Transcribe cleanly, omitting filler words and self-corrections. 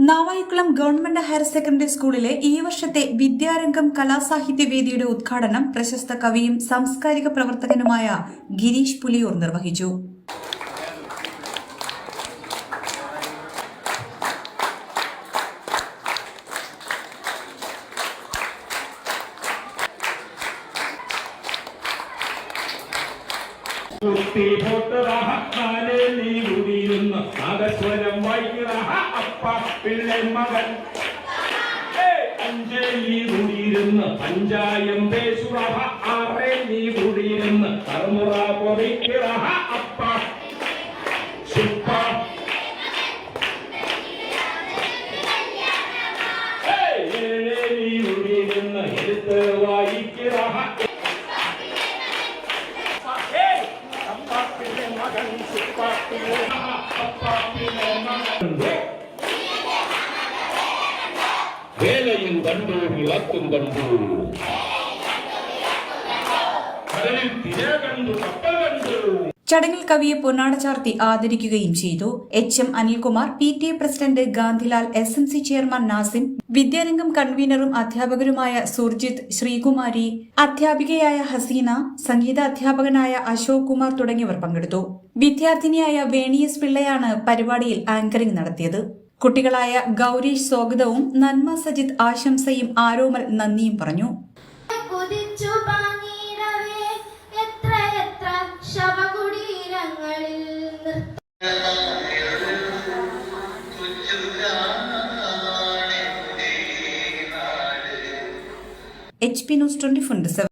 Navaikulam government higher secondary സ്കൂളിലെ ഈ വർഷത്തെ വിദ്യാരംഗം കലാസാഹിത്യവേദിയുടെ ഉദ്ഘാടനം പ്രശസ്ത കവിയും സാംസ്കാരിക പ്രവർത്തകനുമായ ഗിരീഷ് പുലിയൂർ നിർവഹിച്ചു. നാഗസ്വരം വായിക്കുന്ന അപ്പ പിള്ളെ മകൻ അഞ്ചലി കൂടിയിരുന്ന് പഞ്ചായം പേശുറഹ ആറേലി കൂടിയിരുന്ന് കർമുറ പൊറിക്കിറഹ അപ്പ സുപ്പ ഏഴേലി കൂടിയിരുന്ന് എഴുത്ത് വായിക്കിറഹ വേലയും കണ്ടു വിളക്കും കണ്ടു കടലിൽ തിര കണ്ടു കപ്പൽ കണ്ടു. ചടങ്ങിൽ കവിയെ പൊന്നാട ചാർത്തി ആദരിക്കുകയും ചെയ്തു. HM. Anilkumar, PTA president Gandhilal, SMC chairman Nazim, Vidyarangam കൺവീനറും അധ്യാപകരുമായ സുർജിത്ത്, ശ്രീകുമാരി, അധ്യാപികയായ ഹസീന, സംഗീത അധ്യാപകനായ അശോക് കുമാർ തുടങ്ങിയവർ പങ്കെടുത്തു. വിദ്യാർത്ഥിനിയായ വേണിയസ് പിള്ളയാണ് പരിപാടിയിൽ ആങ്കറിംഗ് നടത്തിയത്. കുട്ടികളായ ഗൗരീഷ് സ്വാഗതവും നന്മ സജിത് ആശംസയും ആരോമൽ നന്ദിയും പറഞ്ഞു. HP News 24/7